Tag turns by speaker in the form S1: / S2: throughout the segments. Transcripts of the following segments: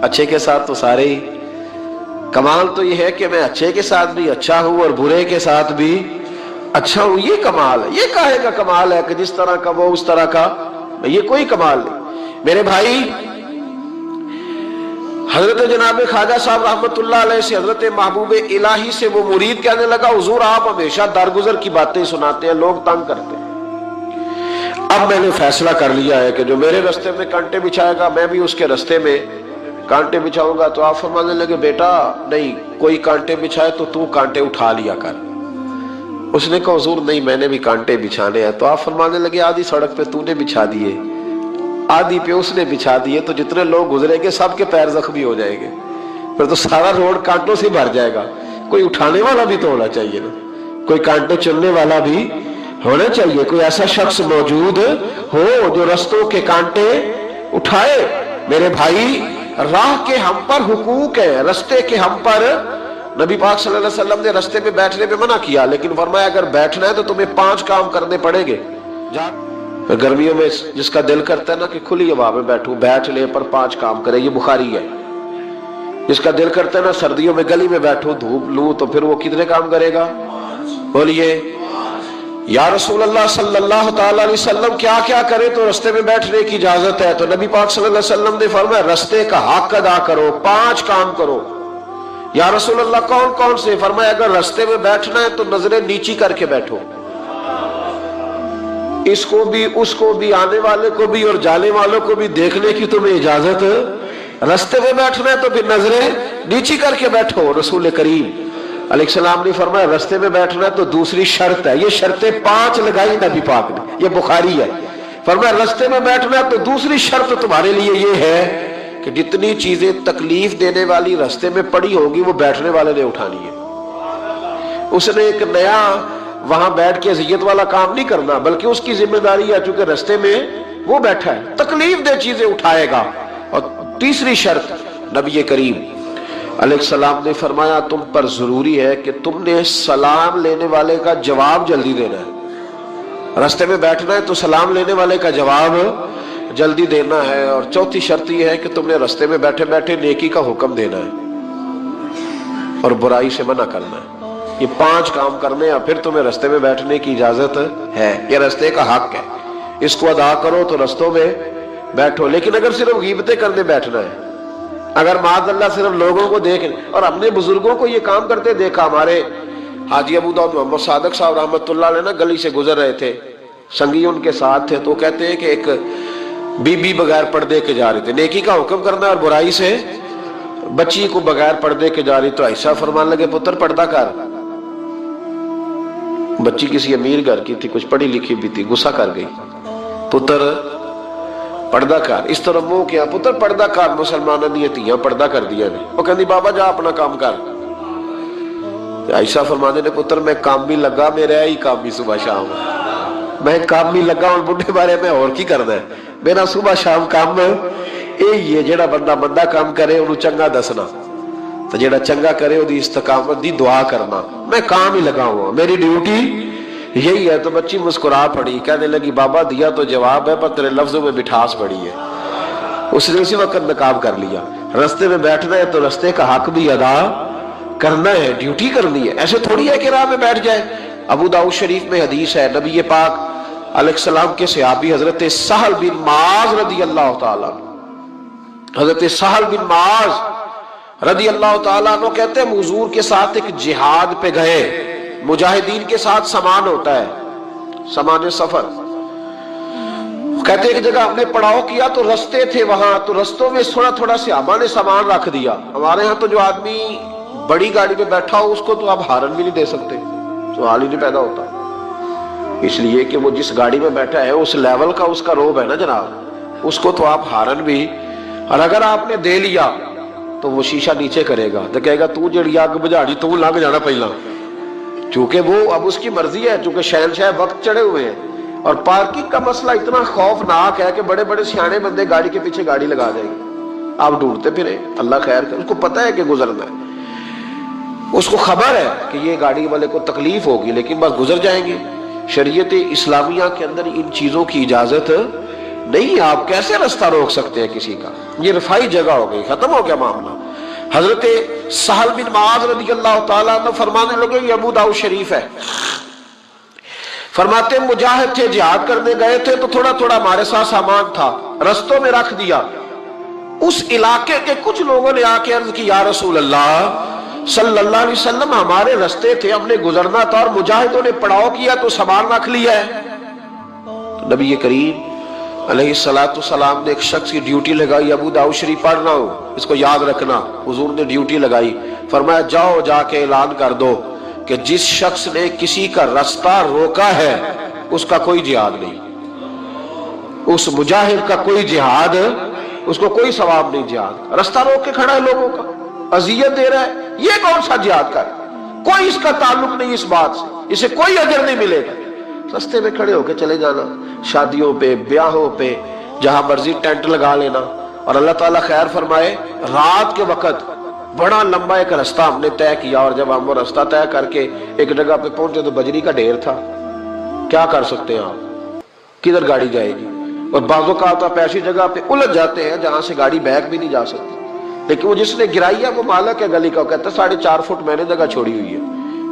S1: اچھے کے ساتھ تو سارے ہی، کمال تو یہ ہے کہ میں اچھے کے ساتھ بھی اچھا ہوں اور برے کے ساتھ بھی اچھا ہوں، یہ کمال ہے۔ یہ کاہے کا کمال ہے کہ جس طرح کا وہ اس طرح کا، یہ کوئی کمال نہیں میرے بھائی۔ حضرت جناب خواجہ صاحب رحمت اللہ علیہ سے حضرت محبوب الہی سے وہ مرید کہنے لگا حضور آپ ہمیشہ درگزر کی باتیں سناتے ہیں، لوگ تنگ کرتے ہیں، اب میں نے فیصلہ کر لیا ہے کہ جو میرے رستے میں کانٹے بچھائے گا میں بھی اس کے رستے میں کانٹے بچھاؤں گا۔ تو آپ فرمانے لگے بیٹا نہیں، کوئی کانٹے بچھائے تو کانٹے اٹھا لیا کر۔ اس نے کہا حضور نہیں میں نے بھی کانٹے بچھانے ہیں۔ تو آپ فرمانے لگے آدھی سڑک پہ تو نے بچھا دیے، آدھی پہ اس نے بچھا دیے، تو جتنے لوگ گزریں گے سب کے پیر زخمی ہو جائیں گے، پھر تو سارا روڈ کانٹوں سے بھر جائے گا۔ کوئی اٹھانے والا بھی تو ہونا چاہیے نا، کوئی کانٹے چلنے والا بھی ہونا چاہیے، کوئی ایسا شخص موجود ہو جو رستوں کے کانٹے اٹھائے۔ میرے بھائی راہ کے ہم پر حقوق ہے، رستے کے ہم پر۔ نبی پاک صلی اللہ علیہ وسلم نے رستے میں بیٹھنے پہ منع کیا، لیکن فرمایا اگر بیٹھنا ہے تو تمہیں 5 کام کرنے پڑیں گے۔ گرمیوں میں جس کا دل کرتا ہے نا کہ کھلی ہوا میں بیٹھوں، بیٹھ لے پر 5 کام کرے، یہ بخاری ہے۔ جس کا دل کرتا ہے نا سردیوں میں گلی میں بیٹھوں دھوپ لوں، تو پھر وہ کتنے کام کرے گا؟ بولیے یا رسول اللہ صلی اللہ تعالی علیہ وسلم کیا کیا کرے تو رستے میں بیٹھنے کی اجازت ہے؟ تو نبی پاک صلی اللہ علیہ وسلم نے فرمایا رستے کا حق ادا کرو، 5 کام کرو۔ یا رسول اللہ کون کون سے؟ فرمایا اگر رستے میں بیٹھنا ہے تو نظریں نیچی کر کے بیٹھو، اس کو بھی اس کو بھی، آنے والے کو بھی اور جانے والوں کو بھی دیکھنے کی تمہیں اجازت۔ رستے میں بیٹھنا ہے تو پھر نظریں نیچی کر کے بیٹھو۔ رسول کریم علیہ السلام نے فرمایا رستے میں بیٹھنا ہے تو دوسری شرط ہے، یہ شرطیں 5 لگائی نبی پاک نے، یہ بخاری ہے۔ فرمایا رستے میں بیٹھنا ہے تو دوسری شرط تمہارے لیے یہ ہے کہ جتنی چیزیں تکلیف دینے والی رستے میں پڑی ہوگی وہ بیٹھنے والے نے اٹھانی ہے۔ اس نے ایک نیا وہاں بیٹھ کے اذیت والا کام نہیں کرنا، بلکہ اس کی ذمہ داری ہے چونکہ رستے میں وہ بیٹھا ہے، تکلیف دہ چیزیں اٹھائے گا۔ اور تیسری شرط نبی کریم علیہ السلام نے فرمایا تم پر ضروری ہے کہ تم نے سلام لینے والے کا جواب جلدی دینا ہے۔ رستے میں بیٹھنا ہے تو سلام لینے والے کا جواب جلدی دینا ہے۔ اور چوتھی شرط یہ ہے کہ تم نے رستے میں بیٹھے بیٹھے نیکی کا حکم دینا ہے اور برائی سے منع کرنا ہے۔ یہ 5 کام کرنے ہیں، پھر تمہیں رستے میں بیٹھنے کی اجازت ہے، یہ رستے کا حق ہے، اس کو ادا کرو تو رستوں میں بیٹھو۔ لیکن اگر صرف غیبتیں کرنے بیٹھنا ہے، اگر معاذ اللہ صرف لوگوں کو دیکھ، اور اپنے بزرگوں کو یہ کام کرتے دیکھا، ہمارے حاجی ابو داؤد محمد صادق صاحب رحمت اللہ علیہ نا گلی سے گزر رہے تھے، سنگی ان کے ساتھ تھے، تو کہتے ہیں کہ ایک بی بی بغیر پردے کے جا رہے تھے، نیکی کا حکم کرنا اور برائی سے، بچی کو بغیر پردے کے جا رہی، تو ایسا فرمان لگے پتر پردہ کر۔ بچی کسی امیر گھر کی تھی، کچھ پڑھی لکھی بھی تھی، غصہ کر گئی، پتر پردہ کر۔ اس طرح منہ کیا، پتر پردہ کر، مسلمانوں نے تیاں پردہ کر دیا نے۔ وہ کہندی بابا جا اپنا کام کر۔ عائشہ فرمانے نے پتر میں کام بھی لگا، میرا ہی کام بھی صبح شام، میں کام بھی لگا اور بڈھے بارے میں اور کی کرنا ہے، میرا صبح شام کام یہی ہے۔ جیڑا بندہ مندہ کام کرے انہوں چنگا دسنا، تو جیڑا چنگا کرے وہ دی استقامت دی دعا کرنا، میں کام ہی لگا ہوا، میری ڈیوٹی یہی ہے۔ تو بچی مسکرا پڑی، کہنے لگی بابا دیا تو جواب ہے پر تیرے لفظوں میں مٹھاس بڑی ہے۔ اس نے اسی وقت نقاب کر لیا۔ رستے میں بیٹھنا ہے تو رستے کا حق بھی ادا کرنا ہے، ڈیوٹی کرنی ہے، ایسے تھوڑی ہے کہ راہ میں بیٹھ جائے۔ ابو داؤد شریف میں حدیث ہے، نبی پاک علیہ السلام کے صحابی حضرت سہل بن معاذ رضی اللہ تعالیٰ، حضرت سہل بن معاذ رضی اللہ تعالیٰ عنہ کہتے ہیں حضور کے ساتھ ایک جہاد پہ گئے، مجاہدین کے ساتھ سامان ہوتا ہے، سامان سفر، کہتے ہیں ایک جگہ ہم نے پڑاؤ کیا تو رستے تھے وہاں، تو رستوں میں تھوڑا تھوڑا صحابہ نے سامان رکھ دیا۔ ہمارے ہاں تو جو آدمی بڑی گاڑی میں بیٹھا ہو اس کو تو آپ ہارن بھی نہیں دے سکتے، سوال ہی نہیں پیدا ہوتا، اس لیے کہ وہ جس گاڑی میں بیٹھا ہے اس لیول کا اس کا روب ہے نا جناب، اس کو تو آپ ہارن بھی، اور اگر آپ نے دے لیا تو وہ شیشہ نیچے کرے گا تو کہے گا تو جڑی آگ بجھاڑی تو لنگ جانا پہلا، چونکہ وہ اب اس کی مرضی ہے، چونکہ شہنشاہ وقت چڑھے ہوئے ہیں۔ اور پارکنگ کا مسئلہ اتنا خوفناک ہے کہ بڑے بڑے سیانے بندے گاڑی کے پیچھے گاڑی لگا دیں گے، آپ ڈھونڈتے پھریں، اللہ خیر کرے، اس کو پتہ ہے کہ گزرنا ہے، اس کو خبر ہے کہ یہ گاڑی والے کو تکلیف ہوگی لیکن بس گزر جائیں گے۔ شریعت اسلامیہ کے اندر ان چیزوں کی اجازت نہیں آپ کیسے رستہ روک سکتے ہیں کسی کا؟ یہ رفائی جگہ ہو گئی، ختم ہو گیا معاملہ۔ حضرت سہل بن معاذ رضی اللہ تعالیٰ عنہ فرمانے لگے، یہ ابو داؤد شریف ہے، فرماتے مجاہد تھے، جہاد کرنے گئے تھے تو تھوڑا تھوڑا ہمارے ساتھ سامان تھا، رستوں میں رکھ دیا۔ اس علاقے کے کچھ لوگوں نے آ کے عرض کی، یا رسول اللہ صلی اللہ علیہ وسلم ہمارے رستے تھے، ہم نے گزرنا تھا اور مجاہدوں نے پڑاؤ کیا تو سامان رکھ لیا ہے۔ تو نبی کریم علیہ السلام نے ایک شخص کی ڈیوٹی لگائی، ابو داؤد شریف پڑھ رہا ہوں، اس کو یاد رکھنا، حضور نے ڈیوٹی لگائی، فرمایا جاؤ جا کے اعلان کر دو کہ جس شخص نے کسی کا رستہ روکا ہے اس کا کوئی جہاد نہیں، اس مجاہد کا کوئی جہاد، اس کو کوئی ثواب نہیں جہاد، رستہ روک کے کھڑا ہے لوگوں کا، اذیت دے رہا ہے، یہ کون سا جہاد کر؟ کوئی اس کا تعلق نہیں اس بات سے، اسے کوئی اجر نہیں ملے گا۔ رستے میں کھڑے ہو کے چلے جانا، شادیوں پہ، بیاہوں پہ، جہاں مرضی ٹینٹ لگا لینا، اور اللہ تعالیٰ خیر فرمائے رات کے وقت بڑا لمبا ایک رستہ ہم نے طے کیا، اور جب ہم وہ رستہ طے کر کے ایک جگہ پہ پہنچے تو بجری کا ڈھیر تھا، کیا کر سکتے ہیں آپ؟ کدھر گاڑی جائے گی؟ اور بعض اوقات آپ ایسی جگہ پہ الجھ جاتے ہیں جہاں سے گاڑی بیک بھی نہیں جا سکتی، لیکن وہ جس نے گرائی ہے وہ مالک ہے گلی کا، کہتا ہے 4.5 فٹ میں نے جگہ چھوڑی ہوئی ہے،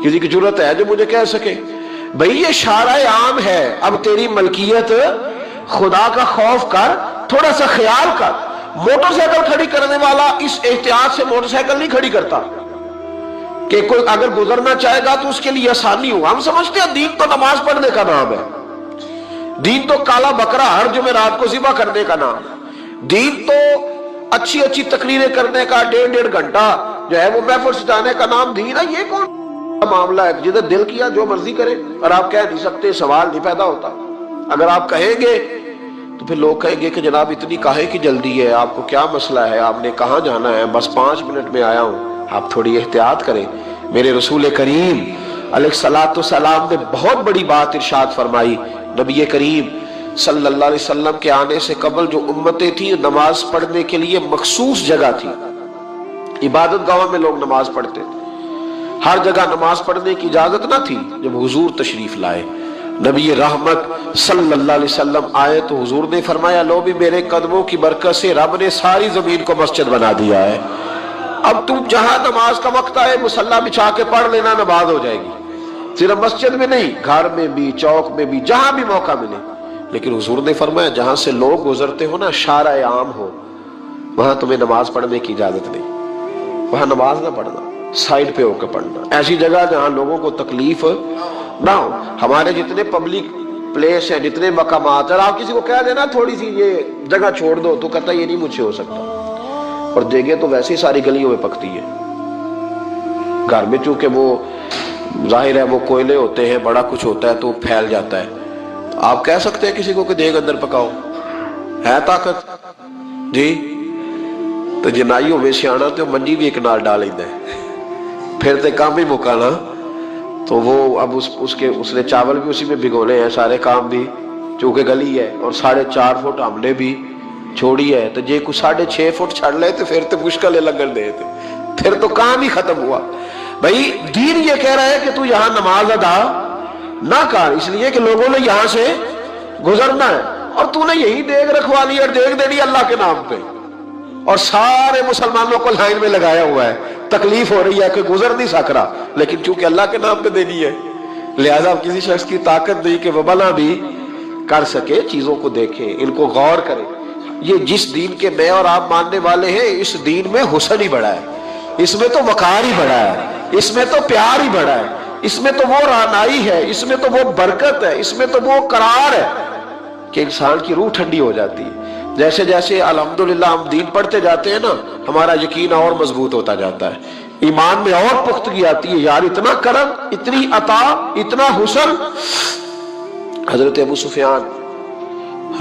S1: کسی کی ضرورت ہے جو مجھے کہہ سکے؟ بھئی یہ شارع عام ہے، اب تیری ملکیت، خدا کا خوف کر، تھوڑا سا خیال کر۔ موٹر سائیکل کھڑی کرنے والا اس احتیاط سے موٹر سائیکل نہیں کھڑی کرتا کہ کوئی اگر گزرنا چاہے گا تو اس کے لیے آسانی ہو۔ ہم سمجھتے ہیں دین تو نماز پڑھنے کا نام ہے، دین تو کالا بکرا ہر جمعرات کو ذبح کرنے کا نام ہے، دین تو اچھی اچھی تقریریں کرنے کا 1.5 گھنٹہ جو ہے وہ محفل سجانے کا نام دین ہے۔ یہ کون معاملہ ہے جدھر دل کیا جو مرضی کرے، اور آپ کہہ نہیں سکتے، سوال نہیں پیدا ہوتا۔ اگر آپ کہیں گے تو پھر لوگ کہیں گے کہ جناب اتنی کاہے کی جلدی ہے، آپ کو کیا مسئلہ ہے، آپ نے کہاں جانا ہے، بس 5 منٹ میں آیا ہوں۔ آپ تھوڑی احتیاط کریں۔ میرے رسول کریم علیہ السلام نے بہت بڑی بات ارشاد فرمائی۔ نبی کریم صلی اللہ علیہ وسلم کے آنے سے قبل جو امتیں تھیں نماز پڑھنے کے لیے مخصوص جگہ تھی، عبادت گاہوں میں لوگ نماز پڑھتے تھے، ہر جگہ نماز پڑھنے کی اجازت نہ تھی۔ جب حضور تشریف لائے، نبی رحمت صلی اللہ علیہ وسلم آئے تو حضور نے فرمایا، لو بھی میرے قدموں کی برکت سے رب نے ساری زمین کو مسجد بنا دیا ہے، اب تم جہاں نماز کا وقت آئے مصلی بچھا کے پڑھ لینا، نماز ہو جائے گی، صرف مسجد میں نہیں، گھر میں بھی، چوک میں بھی، جہاں بھی موقع ملے۔ لیکن حضور نے فرمایا جہاں سے لوگ گزرتے ہو نا، شارع عام ہو، وہاں تمہیں نماز پڑھنے کی اجازت نہیں، وہاں نماز نہ پڑھنا، سائڈ پہ ہو کے پڑھنا، ایسی جگہ جہاں لوگوں کو تکلیف نہ ہو۔ ہمارے جتنے پبلک پلیس ہیں، جتنے مقامات، اور آپ کسی کو کہہ دینا تھوڑی سی یہ جگہ چھوڑ دو تو کہتا یہ نہیں مجھ سے ہو سکتا، اور دیکھیں تو ویسے ہی ساری گلیوں میں پکتی ہے۔ گھر میں چونکہ وہ ظاہر ہے وہ کوئلے ہوتے ہیں، بڑا کچھ ہوتا ہے تو پھیل جاتا ہے۔ آپ کہہ سکتے ہیں کسی کو کہ دیگ اندر پکاؤ، ہے طاقت جی؟ تو جنائیوں میں سیاح تو منجی بھی ایک نال ڈال لیتا ہے، پھر تے کام ہی مکانا۔ تو وہ اب اس نے چاول بھی اسی میں بھگونے ہیں، سارے کام بھی، چونکہ گلی ہے، اور 4.5 فٹ ہم نے بھی چھوڑی ہے، تو جے کچھ 6.5 فٹ چھڑ لے تو پھر تو مشکل ہے لگن دے تھے، پھر تو کام ہی ختم ہوا۔ بھائی دین یہ کہہ رہا ہے کہ تو یہاں نماز ادا نہ کر، اس لیے کہ لوگوں نے یہاں سے گزرنا ہے، اور تو نے یہی دیگ رکھوا لی اور دیگ دے دی اللہ کے نام پہ، اور سارے مسلمانوں کو لائن میں لگایا ہوا ہے، تکلیف ہو رہی ہے کہ گزر نہیں سک رہا، لیکن چونکہ اللہ کے نام پہ دینی ہے، لہذا کسی شخص کی طاقت نہیں کہ وہ بنا بھی کر سکے۔ چیزوں کو دیکھیں، ان کو غور کریں۔ یہ جس دین کے میں اور آپ ماننے والے ہیں، اس دین میں حسن ہی بڑا ہے، اس میں تو وقار ہی بڑا ہے، اس میں تو پیار ہی بڑا ہے، اس میں تو وہ رعنائی ہے، اس میں تو وہ برکت ہے، اس میں تو وہ قرار ہے کہ انسان کی روح ٹھنڈی ہو جاتی ہے۔ جیسے جیسے الحمدللہ ہم دین پڑھتے جاتے ہیں نا، ہمارا یقین اور مضبوط ہوتا جاتا ہے، ایمان میں اور پختگی آتی ہے، یار اتنا کرم، اتنی عطا، اتنا حسن۔ حضرت ابو سفیان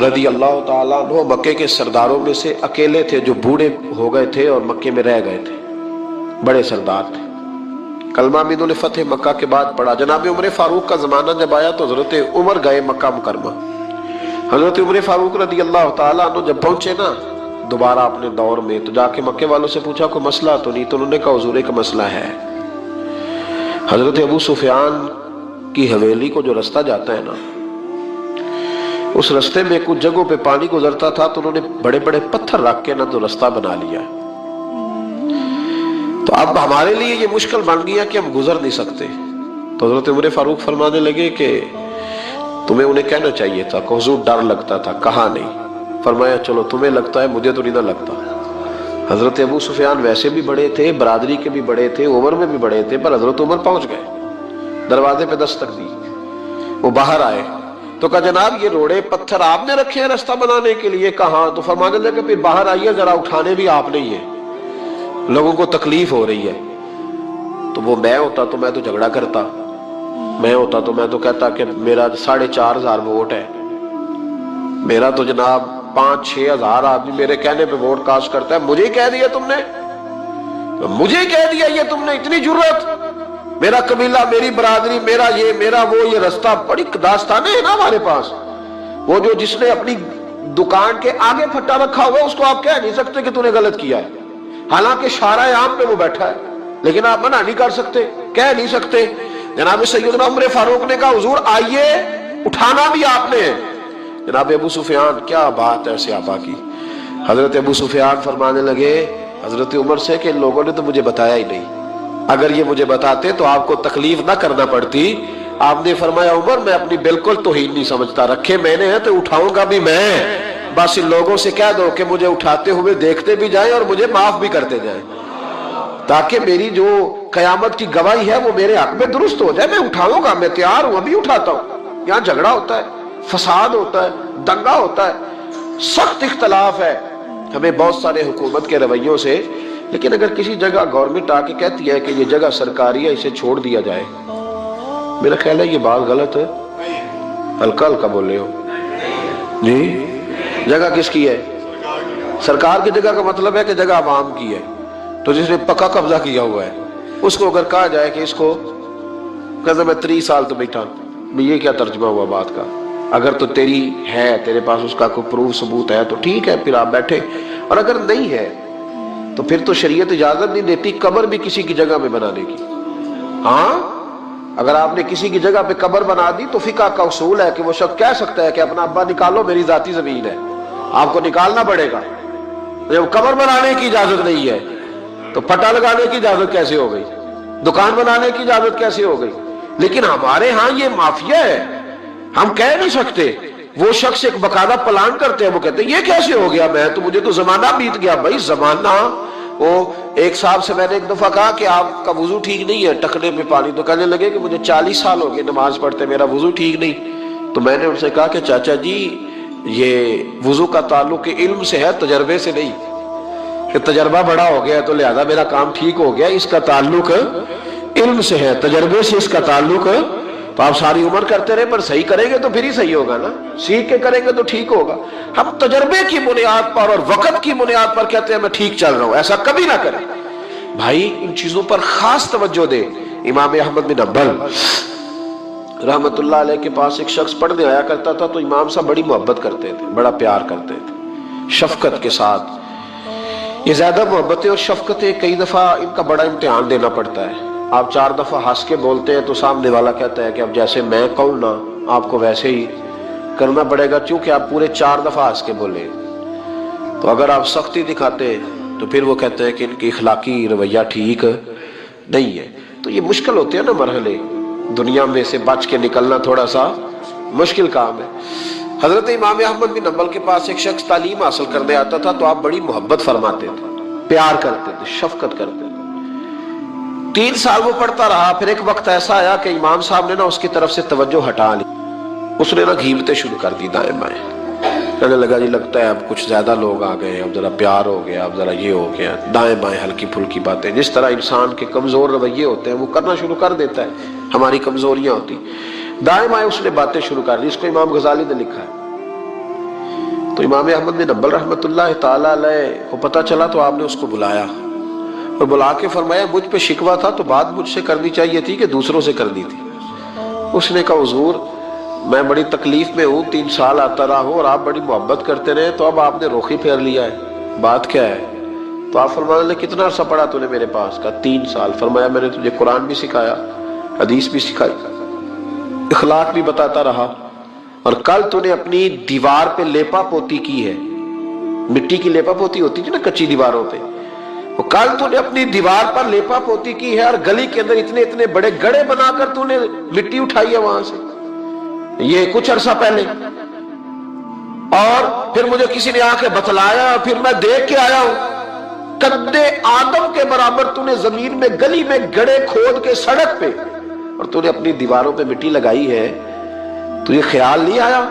S1: رضی اللہ تعالیٰ عنہ مکے کے سرداروں میں سے اکیلے تھے جو بوڑھے ہو گئے تھے اور مکے میں رہ گئے تھے، بڑے سردار تھے۔ کلمہ بھی انہوں نے فتح مکہ کے بعد پڑھا۔ جناب عمر فاروق کا زمانہ جب آیا تو حضرت عمر گئے مکہ مکرمہ۔ حضرت عمر فاروق رضی اللہ تعالیٰ عنہ جب پہنچے نا دوبارہ اپنے دور میں، تو جا کے مکے والوں سے پوچھا کوئی مسئلہ تو نہیں، تو انہوں نے کہا حضور ایک مسئلہ ہے۔ حضرت ابو سفیان کی حویلی کو جو رستہ جاتا ہے نا، اس رستے میں کچھ جگہوں پہ پانی گزرتا تھا تو انہوں نے بڑے بڑے پتھر رکھ کے نہ تو رستہ بنا لیا. تو اب ہمارے لیے یہ مشکل بن گیا کہ ہم گزر نہیں سکتے. تو حضرت عمر فاروق فرمانے لگے کہ تمہیں انہیں کہنا چاہیے تھا کہ حضور ڈر لگتا تھا. کہا نہیں. فرمایا چلو تمہیں لگتا ہے مجھے تو نہیں نہ لگتا. حضرت ابو سفیان ویسے بھی بڑے تھے, برادری کے بھی بڑے تھے, عمر میں بھی بڑے تھے, پر حضرت عمر پہنچ گئے, دروازے پہ دستک دی. وہ باہر آئے تو کہا جناب یہ روڑے پتھر آپ نے رکھے ہیں رستہ بنانے کے لیے؟ کہاں. تو فرمانے لگے پھر باہر آئیے ذرا, اٹھانے بھی آپ نہیں ہیں, لوگوں کو تکلیف ہو رہی ہے. تو وہ میں ہوتا تو میں تو جھگڑا کرتا, میں ہوتا تو میں تو کہتا کہ میرا 4,500 ووٹ ہے, میرا تو جناب 5-6 ہزار آدمی میرے کہنے پہ ووٹ کاسٹ کرتا ہے, مجھے ہی کہہ دیا تم نے, مجھے ہی کہہ دیا یہ تم نے, اتنی جرأت, میرا قبیلہ, میری برادری, میرا یہ میرا وہ, یہ رستہ. بڑی داستانیں ہیں نا ہمارے پاس. وہ جو جس نے اپنی دکان کے آگے پھٹا رکھا ہوا اس کو آپ کہہ نہیں سکتے کہ تو نے غلط کیا ہے, حالانکہ شارع عام پہ وہ بیٹھا ہے, لیکن آپ منع نہیں کر سکتے, کہہ نہیں سکتے. جناب سیدنا عمر فاروق نے کہا حضور آئیے, اٹھانا بھی آپ نے. جناب ابو سفیان کیا بات ہے صحابہ کی. حضرت ابو سفیان فرمانے لگے حضرت عمر سے کہ ان لوگوں نے تو مجھے بتایا ہی نہیں, اگر یہ مجھے بتاتے تو آپ کو تکلیف نہ کرنا پڑتی. آپ نے فرمایا عمر میں اپنی بالکل توہین نہیں سمجھتا, رکھے میں نے ہیں تو اٹھاؤں گا بھی میں, بس ان لوگوں سے کہہ دو کہ مجھے اٹھاتے ہوئے دیکھتے بھی جائیں اور مجھے معاف بھی کرتے جائیں, تاکہ میری جو قیامت کی گواہی ہے وہ میرے حق میں درست ہو جائے. میں اٹھاؤں گا, میں تیار ہوں, ابھی اٹھاتا ہوں. یہاں جھگڑا ہوتا ہے, فساد ہوتا ہے, دنگا ہوتا ہے, سخت اختلاف ہے ہمیں بہت سارے حکومت کے رویوں سے. لیکن اگر کسی جگہ گورنمنٹ آ کے کہتی ہے کہ یہ جگہ سرکاری ہے, اسے چھوڑ دیا جائے, میرا خیال ہے یہ بات غلط ہے. ہلکا ہلکا بول رہے ہو جی. جگہ کس کی ہے؟ سرکار کی جگہ کا مطلب ہے کہ جگہ عوام کی ہے. تو جس نے پکا قبضہ کیا ہوا ہے اس کو اگر کہا جائے کہ اس کو کہتا میں 30 سال تو بیٹھا, یہ کیا ترجمہ ہوا بات کا؟ اگر تو تیری ہے, تیرے پاس اس کا کوئی پروف ثبوت ہے تو ٹھیک ہے, پھر آپ بیٹھے, اور اگر نہیں ہے تو پھر تو شریعت اجازت نہیں دیتی قبر بھی کسی کی جگہ میں بنانے کی. ہاں اگر آپ نے کسی کی جگہ پہ قبر بنا دی تو فقہ کا اصول ہے کہ وہ شخص کہہ سکتا ہے کہ اپنا ابا نکالو, میری ذاتی زمین ہے, آپ کو نکالنا پڑے گا. جب قبر بنانے کی اجازت نہیں ہے تو پٹا لگانے کی اجازت کیسے ہو گئی, دکان بنانے کی اجازت کیسے ہو گئی؟ لیکن ہمارے ہاں یہ مافیا ہے, ہم کہہ نہیں سکتے. وہ شخص ایک باقاعدہ پلان کرتے ہیں, وہ کہتے ہیں یہ کیسے ہو گیا, میں تو مجھے تو زمانہ بیت گیا. بھائی زمانہ, وہ ایک صاحب سے میں نے ایک دفعہ کہا کہ آپ کا وضو ٹھیک نہیں ہے, ٹکنے پہ پانی, تو کہنے لگے کہ مجھے 40 سال ہو گئے نماز پڑھتے, میرا وضو ٹھیک نہیں. تو میں نے ان سے کہا کہ چاچا جی یہ وضو کا تعلق علم سے ہے, تجربے سے نہیں, کہ تجربہ بڑا ہو گیا تو لہذا میرا کام ٹھیک ہو گیا. اس کا تعلق علم سے ہے, تجربے سے اس کا تعلق. تو آپ ساری عمر کرتے رہے, پر صحیح کریں گے تو پھر ہی صحیح ہوگا نا, سیکھ کے کریں گے تو ٹھیک ہوگا. ہم تجربے کی بنیاد پر اور وقت کی بنیاد پر کہتے ہیں میں ٹھیک چل رہا ہوں, ایسا کبھی نہ کریں. بھائی ان چیزوں پر خاص توجہ دے. امام احمد بن حنبل رحمت اللہ علیہ کے پاس ایک شخص پڑھنے آیا کرتا تھا, تو امام صاحب بڑی محبت کرتے تھے, بڑا پیار کرتے تھے, شفقت کے ساتھ. یہ زیادہ محبتیں اور شفقتیں کئی دفعہ ان کا بڑا امتحان دینا پڑتا ہے. آپ 4 دفعہ ہنس کے بولتے ہیں تو سامنے والا کہتا ہے کہ اب جیسے میں کہوں نا آپ کو ویسے ہی کرنا پڑے گا, چونکہ آپ پورے 4 دفعہ ہنس کے بولے. تو اگر آپ سختی دکھاتے تو پھر وہ کہتے ہیں کہ ان کی اخلاقی رویہ ٹھیک نہیں ہے. تو یہ مشکل ہوتے ہیں نا مرحلے, دنیا میں سے بچ کے نکلنا تھوڑا سا مشکل کام ہے. حضرت امام احمد بن حنبل کے پاس ایک شخص تعلیم حاصل کرنے آتا تھا, تو آپ بڑی محبت فرماتے تھے, پیار کرتے تھے, شفقت کرتے تھے. 3 سال وہ پڑھتا رہا. پھر ایک وقت ایسا آیا کہ امام صاحب نے نا اس کی طرف سے توجہ ہٹا لی. اس نے نا گھیمتے شروع کر دی دائیں بائیں, کہنے لگا جی لگتا ہے اب کچھ زیادہ لوگ آ گئے, اب ذرا پیار ہو گیا, اب ذرا یہ ہو گیا, دائیں بائیں ہلکی پھلکی باتیں. جس طرح انسان کے کمزور رویے ہوتے ہیں وہ کرنا شروع کر دیتا ہے, ہماری کمزوریاں ہوتی. دائیں بائیں اس نے باتیں شروع کر دی. اس کو امام غزالی نے لکھا ہے. تو امام احمد بن حنبل رحمۃ اللہ تعالی علیہ کو پتہ چلا, تو آپ نے اس کو بلایا اور بلا کے فرمایا مجھ پہ شکوہ تھا تو بات مجھ سے کرنی چاہیے تھی کہ دوسروں سے کرنی تھی. اس نے کہا حضور میں بڑی تکلیف میں ہوں, 3 سال آتا رہا ہوں اور آپ بڑی محبت کرتے رہے, تو اب آپ نے رخ ہی پھیر لیا ہے, بات کیا ہے؟ تو آپ فرمانے لگے کتنا عرصہ پڑھا تو نے میرے پاس؟ کہا 3 سال. فرمایا میں نے تجھے قرآن بھی سکھایا, حدیث بھی سکھائی, اخلاق بھی بتاتا رہا, اور کل تو نے اپنی دیوار پہ لیپا پوتی کی ہے، مٹی کی لیپا پوتی ہوتی تھی نا کچی دیواروں پہ، وہ کل تو نے اپنی دیوار پر لیپا پوتی کی ہے، اور گلی کے اندر اتنے اتنے بڑے گڑھے بنا کر تو نے مٹی اٹھائی ہے وہاں سے، یہ کچھ عرصہ پہلے، اور پھر مجھے کسی نے آ کے بتلایا، پھر میں دیکھ کے آیا ہوں قدِ آدم کے برابر تو نے زمین میں گلی میں گڑھے کھود کے سڑک پہ، اور تو نے اپنی دیواروں پہ مٹی لگائی ہے، تو یہ خیال نہیں آیا؟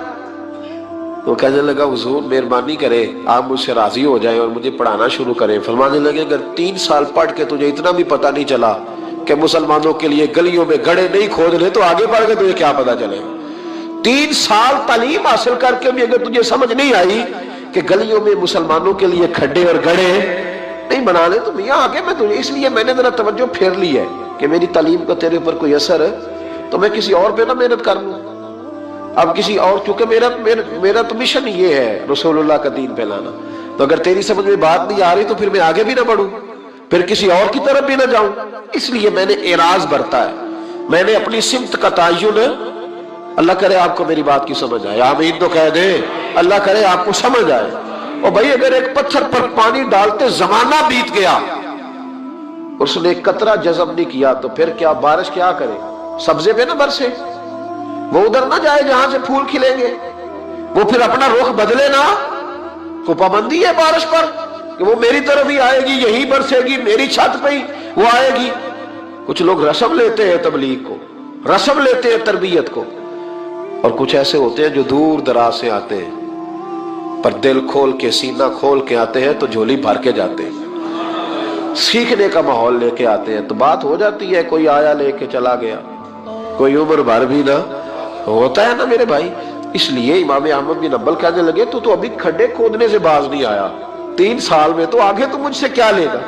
S1: وہ کہنے لگا حضور مہربانی کرے آپ مجھ سے راضی ہو جائیں اور مجھے پڑھانا شروع کریں۔ فرمانے لگے اگر 3 سال پڑھ کے تجھے اتنا بھی پتہ نہیں چلا کہ مسلمانوں کے لیے گلیوں میں گڑھے نہیں کھودنے، تو آگے پڑھ کے تجھے کیا پتہ چلے؟ 3 سال تعلیم حاصل کر کے بھی اگر تجھے سمجھ نہیں آئی کہ گلیوں میں مسلمانوں کے لیے کھڈے اور گڑھے نہیں بنانے، تو میاں آگے میں تجھے، اس لیے میں نے ذرا توجہ پھیر لی ہے کہ میری تعلیم کا تیرے اوپر کوئی اثر ہے تو میں کسی اور پہ نہ محنت کر لوں، اب کسی اور، چونکہ میرا تو مشن یہ ہے رسول اللہ کا دین پھیلانا، تو اگر تیری سمجھ میں بات نہیں آ رہی تو پھر میں آگے بھی نہ بڑھوں، پھر کسی اور کی طرف بھی نہ جاؤں، اس لیے میں نے اعراض برتا ہے، میں نے اپنی سمت کا تعین، اللہ کرے آپ کو میری بات کی سمجھ آئے، آمین تو کہہ دے، اللہ کرے آپ کو سمجھ آئے۔ اور بھائی اگر ایک پتھر پر پانی ڈالتے زمانہ بیت گیا، اس نے ایک قطرہ جذب نہیں کیا، تو پھر کیا بارش کیا کرے؟ سبزے پہ نہ برسے، وہ ادھر نہ جائے جہاں سے پھول کھلیں گے، وہ پھر اپنا رخ بدلے نہ، کو پابندی ہے بارش پر کہ وہ میری طرف ہی آئے گی، یہی برسے گی، میری چھت پہ ہی وہ آئے گی۔ کچھ لوگ رسم لیتے ہیں تبلیغ کو، رسم لیتے ہیں تربیت کو، اور کچھ ایسے ہوتے ہیں جو دور دراز سے آتے ہیں، پر دل کھول کے سینہ کھول کے آتے ہیں تو جھولی بھر کے جاتے ہیں، سیکھنے کا ماحول لے کے آتے ہیں، تو بات ہو جاتی ہے، کوئی آیا لے کے چلا گیا، کوئی عمر بھر بھی نہ ہوتا ہے نا میرے بھائی۔ اس لیے امام احمد بن حنبل کہنے لگے تو ابھی کھڈے کھودنے سے باز نہیں آیا، 3 سال میں تو آگے تو مجھ سے کیا لے گا؟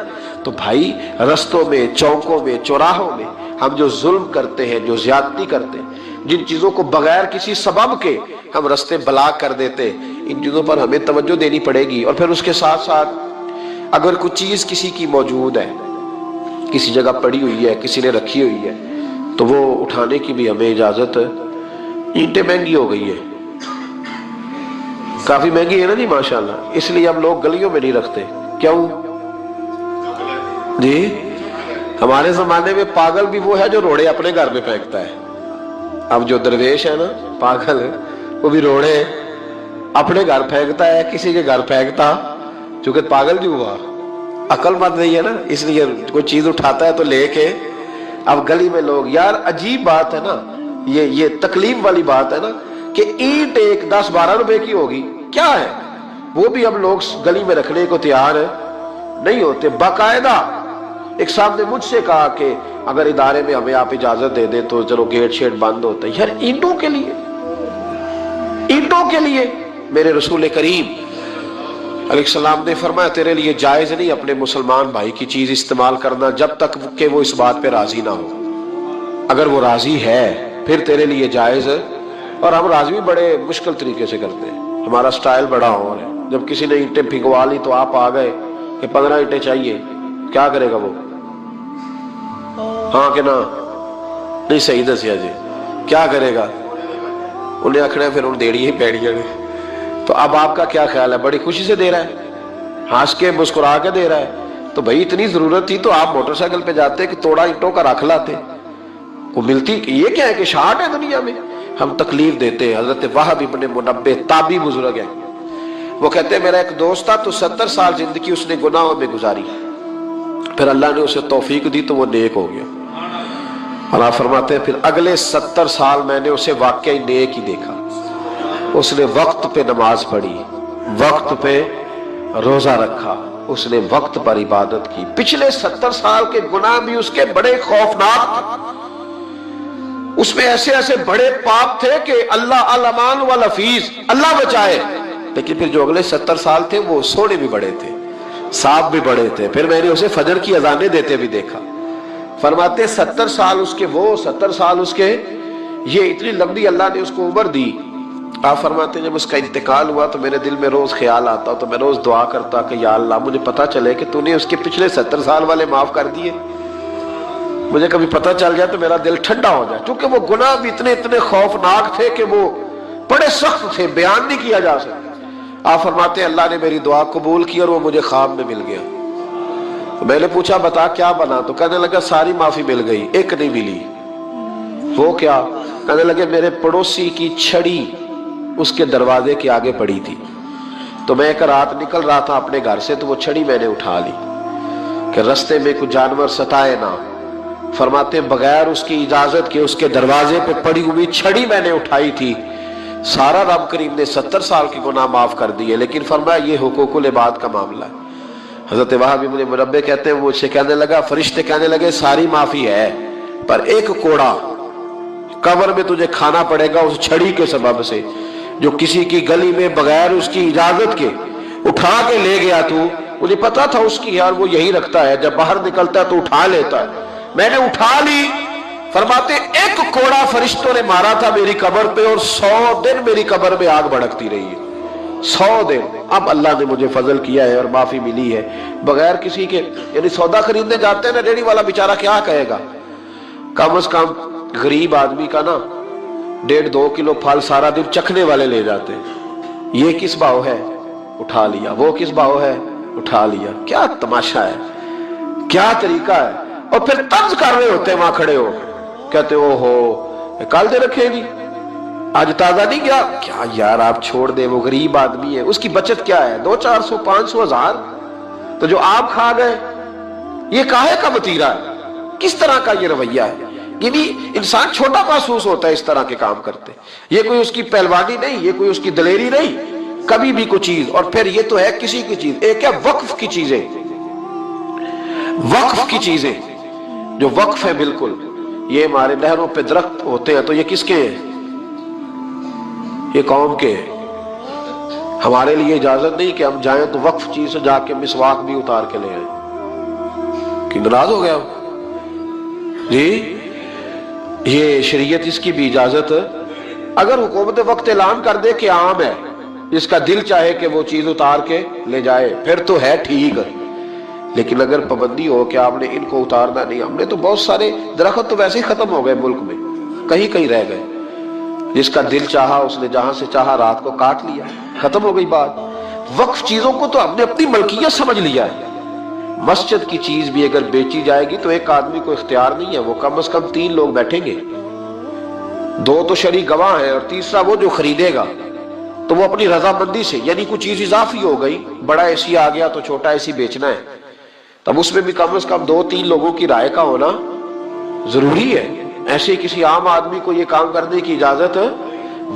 S1: تو بھائی رستوں میں، چوکوں میں، چوراہوں میں ہم جو ظلم کرتے ہیں، جو زیادتی کرتے ہیں، جن چیزوں کو بغیر کسی سبب کے ہم رستے بلاک کر دیتے، ان چیزوں پر ہمیں توجہ دینی پڑے گی۔ اور پھر اس کے ساتھ ساتھ اگر کوئی چیز کسی کی موجود ہے، کسی جگہ پڑی ہوئی ہے، کسی نے رکھی ہوئی ہے، تو وہ اٹھانے کی بھی ہمیں اجازت ہے۔ اینٹیں مہنگی ہو گئی ہے، کافی مہنگی ہے نا جی ماشاءاللہ، اس لیے ہم لوگ گلیوں میں نہیں رکھتے۔ کیوں جی؟ ہمارے زمانے میں پاگل بھی وہ ہے جو روڑے اپنے گھر میں پھینکتا ہے۔ اب جو درویش ہے نا پاگل، وہ بھی روڑے اپنے گھر پھینکتا ہے، کسی کے گھر پھینکتا، چونکہ پاگل جو ہوا، عقل مند نہیں ہے نا، اس لیے کوئی چیز اٹھاتا ہے تو لے کے۔ اب گلی میں لوگ، یار عجیب بات ہے نا، یہ تکلیف والی بات ہے نا کہ اینٹ ایک 10-12 روپے کی ہوگی، کیا ہے وہ بھی ہم لوگ گلی میں رکھنے کو تیار نہیں ہوتے۔ باقاعدہ ایک صاحب نے مجھ سے کہا کہ اگر ادارے میں ہمیں آپ اجازت دے دیں تو چلو گیٹ شیٹ بند ہوتا ہے۔ یار اینٹوں کے لیے، اینٹوں کے لیے میرے رسول کریم علیہ السلام نے فرمایا تیرے لیے جائز نہیں اپنے مسلمان بھائی کی چیز استعمال کرنا جب تک کہ وہ اس بات پہ راضی نہ ہو، اگر وہ راضی ہے پھر تیرے لیے جائز ہے۔ اور ہم راضی بھی بڑے مشکل طریقے سے کرتے ہیں، ہمارا سٹائل بڑا اور ہے۔ جب کسی نے اینٹیں پھینکوا لی تو آپ آ گئے کہ 15 اینٹیں چاہیے، کیا کرے گا وہ؟ ہاں کہ نہ؟ نہیں صحیح دسیا جی، کیا کرے گا؟ انہیں آخنا پھر ان دیڑی ہی پیڑیاں نے۔ تو اب آپ کا کیا خیال ہے؟ بڑی خوشی سے دے رہا ہے، ہنس کے مسکرا کے دے رہا ہے، تو بھائی اتنی ضرورت تھی تو آپ موٹر سائیکل پہ جاتے کہ توڑا اینٹوں کا رکھ لاتے، کو ملتی۔ یہ کیا ہے کہ شارٹ ہے دنیا میں، ہم تکلیف دیتے ہیں۔ حضرت وہب ابن منبہ تابعی بزرگ ہے، وہ کہتے ہیں میرا ایک دوست تھا تو 70 سال زندگی اس نے گناہوں میں گزاری، پھر اللہ نے اسے توفیق دی تو وہ نیک ہو گیا۔ اور آپ فرماتے ہیں پھر اگلے 70 سال میں نے اسے واقعی نیک ہی دیکھا، اس نے وقت پہ نماز پڑھی، وقت پہ روزہ رکھا، اس نے وقت پر عبادت کی۔ پچھلے 70 سال کے گناہ بھی اس کے بڑے خوفناک تھے، اس میں ایسے ایسے بڑے پاپ تھے کہ اللہ علمان والحفیظ، اللہ بچائے۔ لیکن پھر جو اگلے 70 سال تھے وہ سونے بھی بڑے تھے، صاحب بھی بڑے تھے۔ پھر میں نے اسے فجر کی اذانیں دیتے بھی دیکھا۔ فرماتے 70 سال اس کے وہ، 70 سال اس کے یہ، اتنی لمبی اللہ نے اس کو عمر دی۔ آپ فرماتے ہیں جب اس کا انتقال ہوا تو میرے دل میں روز خیال آتا تو میں روز دعا کرتا کہ یا اللہ مجھے پتہ چلے کہ تو نے اس کے پچھلے 70 سال والے معاف کر دیے، مجھے کبھی پتہ چل جائے تو میرا دل ٹھنڈا ہو جائے، کیونکہ وہ گناہ بھی اتنے اتنے خوفناک تھے کہ وہ بڑے سخت تھے، بیان نہیں کیا جا سکتا۔ آپ فرماتے ہیں اللہ نے میری دعا قبول کی اور وہ مجھے خواب میں مل گیا۔ تو میں نے پوچھا بتا کیا بنا؟ تو کہنے لگا ساری معافی مل گئی، ایک نہیں ملی۔ وہ کیا؟ کہنے لگے میرے پڑوسی کی چھڑی اس کے دروازے کے آگے پڑی تھی، تو میں ایک رات نکل رہا تھا اپنے گھر سے، تو وہ چھڑی میں نے اٹھا لی کہ رستے میں کوئی جانور ستائے نہ۔ فرماتے بغیر اس کی اجازت کے اس کے دروازے پہ پڑی ہوئی چھڑی میں نے اٹھائی تھی۔ سارا رب کریم نے 70 سال کے گناہ معاف کر دیے، لیکن فرمایا یہ حقوق العباد کا معاملہ ہے۔ حضرت وہاب ابن منبہ کہتے ہیں مجھ سے کہنے لگا، فرشتے کہنے لگے ساری معافی ہے، پر ایک کوڑا قبر میں تجھے کھانا پڑے گا اس چھڑی کے سبب سے، جو کسی کی گلی میں بغیر اس کی اجازت کے اٹھا کے لے گیا۔ تو مجھے پتا تھا اس کی یار وہ یہی رکھتا ہے، جب باہر نکلتا ہے تو اٹھا لیتا ہے، میں نے اٹھا لی۔ فرماتے ایک کوڑا فرشتوں نے مارا تھا میری قبر پہ، اور 100 دن میری قبر میں آگ بھڑکتی رہی ہے، 100 دن۔ اب اللہ نے مجھے فضل کیا ہے اور معافی ملی ہے بغیر کسی کے، یعنی سودا خریدنے جاتے ہیں نا، ریڑھی والا بیچارہ کیا کہے گا؟ کم از کم غریب آدمی کا نا 1.5-2 کلو پھل سارا دن چکھنے والے لے جاتے ہیں۔ یہ کس بھاؤ ہے؟ اٹھا لیا۔ وہ کس بھاؤ ہے؟ اٹھا لیا۔ کیا تماشا ہے، کیا طریقہ ہے! اور پھر طنز کر رہے ہوتے ہیں وہاں کھڑے ہو، کہتے او ہو کل دے رکھے جی، آج تازہ نہیں گیا کیا؟ یار آپ چھوڑ دیں، وہ غریب آدمی ہے، اس کی بچت کیا ہے؟ 200-400 500 1000، تو جو آپ کھا گئے یہ کاہے کا وتیرہ ہے؟ کس طرح کا یہ رویہ ہے؟ یعنی انسان چھوٹا محسوس ہوتا ہے اس طرح کے کام کرتے۔ یہ کوئی اس کی پہلوانی نہیں، یہ کوئی اس کی دلیری نہیں، کبھی بھی کوئی چیز۔ اور پھر یہ تو ہے کسی کی چیز، ایک ہے وقف کی چیزیں، وقف کی چیزیں جو وقف ہے بالکل۔ یہ ہمارے نہروں پہ درخت ہوتے ہیں تو یہ کس کے ہیں؟ یہ قوم کے ہیں۔ ہمارے لیے اجازت نہیں کہ ہم جائیں تو وقف چیز سے جا کے مسواک بھی اتار کے لے آئیں۔ کہ ناراض ہو گیا جی؟ یہ شریعت اس کی بھی اجازت، اگر حکومت وقت اعلان کر دے کہ عام ہے، جس کا دل چاہے کہ وہ چیز اتار کے لے جائے پھر تو ہے ٹھیک، لیکن اگر پابندی ہو کہ آپ نے ان کو اتارنا نہیں۔ ہم نے تو بہت سارے درخت تو ویسے ہی ختم ہو گئے ملک میں، کہیں کہیں رہ گئے، جس کا دل چاہا اس نے جہاں سے چاہا رات کو کاٹ لیا، ختم ہو گئی بات۔ وقف چیزوں کو تو ہم نے اپنی ملکیت سمجھ لیا ہے۔ مسجد کی چیز بھی اگر بیچی جائے گی تو ایک آدمی کو اختیار نہیں ہے، وہ کم از کم 3 لوگ بیٹھیں گے، 2 تو شرعی گواہ ہیں اور تیسرا وہ جو خریدے گا، تو وہ اپنی رضامندی سے، یعنی کوئی چیز اضافی ہو گئی، بڑا اے سی آ گیا تو چھوٹا اے سی بیچنا ہے، تب اس میں بھی کم از کم 2-3 لوگوں کی رائے کا ہونا ضروری ہے۔ ایسے کسی عام آدمی کو یہ کام کرنے کی اجازت؟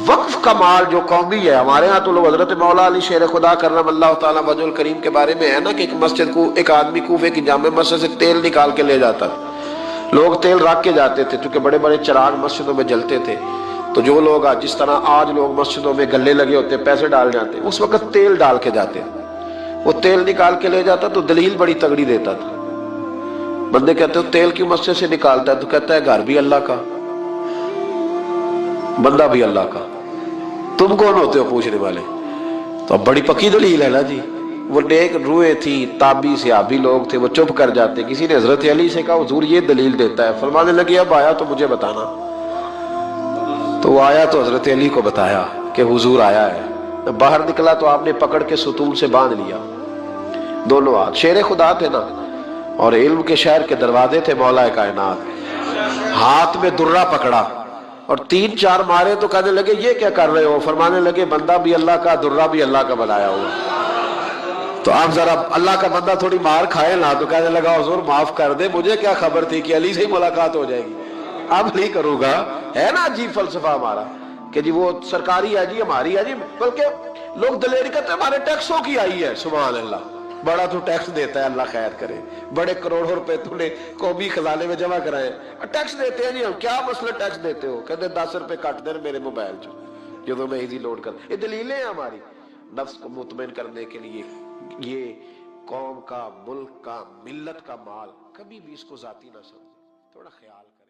S1: وقف کا مال جو قومی ہے، ہمارے ہاں تو لوگ حضرت مولا علی شیر خدا کرم اللہ تعالیٰ وجہ الکریم کے بارے میں ہے نا کہ ایک مسجد کو ایک آدمی کوفے کی جامع مسجد سے تیل نکال کے لے جاتا تھا۔ لوگ تیل رکھ کے جاتے تھے چونکہ بڑے بڑے چراغ مسجدوں میں جلتے تھے، تو جو لوگ جس طرح آج لوگ مسجدوں میں گلے لگے ہوتے پیسے ڈال جاتے، اس وقت تیل ڈال کے جاتے، وہ تیل نکال کے لے جاتا تو دلیل بڑی تگڑی دیتا تھا۔ بندے کہتے ہو تیل کی مسجد سے نکالتا ہے؟ تو کہتا ہے گھر بھی اللہ کا، بندہ بھی اللہ کا، تم کون ہوتے ہو پوچھنے والے؟ تو اب بڑی پکی دلیل ہے نا جی۔ وہ نیک روئے تھی، تابی صحابی لوگ تھے، وہ چپ کر جاتے۔ کسی نے حضرت علی سے کہا حضور یہ دلیل دیتا ہے، فرمانے لگے اب آیا تو مجھے بتانا۔ تو وہ آیا تو حضرت علی کو بتایا کہ حضور آیا ہے۔ باہر نکلا تو آپ نے پکڑ کے ستون سے باندھ لیا دونوں ہاتھ، شیر خدا تھے نا، اور علم کے شہر کے دروازے تھے مولا کائنات، ہاتھ میں درہ پکڑا اور 3-4 مارے تو کہنے لگے یہ کیا کر رہے ہو؟ فرمانے لگے بندہ بھی اللہ کا، درہ بھی اللہ کا بنایا ہوا۔ تو آپ ذرا اللہ کا بندہ تھوڑی مار کھائے نا، تو کہنے لگا حضور معاف کر دے، مجھے کیا خبر تھی کہ علی سے ہی ملاقات ہو جائے گی، اب نہیں کروں گا۔ ہے نا عجیب فلسفہ ہمارا کہ جی وہ سرکاری ہے جی، ہماری ہے جی، بلکہ لوگ دلیری کرتے ہیں ہمارے ٹیکسوں کی آئی ہے۔ سبحان اللہ، بڑا تو ٹیکس دیتا ہے، اللہ خیر کرے، بڑے کروڑوں روپے تو نے قومی خزانے میں جمع کرائے، ٹیکس دیتے ہیں جی ہم، کیا مسئلہ ٹیکس دیتے ہو؟ کہتے 10 روپے کٹ دیں میرے موبائل چ جو میں ایزی لوڈ کر۔ یہ دلیلیں ہیں ہماری نفس کو مطمئن کرنے کے لیے۔ یہ قوم کا، ملک کا، ملت کا مال، کبھی بھی اس کو ذاتی نہ سمجھے، تھوڑا خیال کریں۔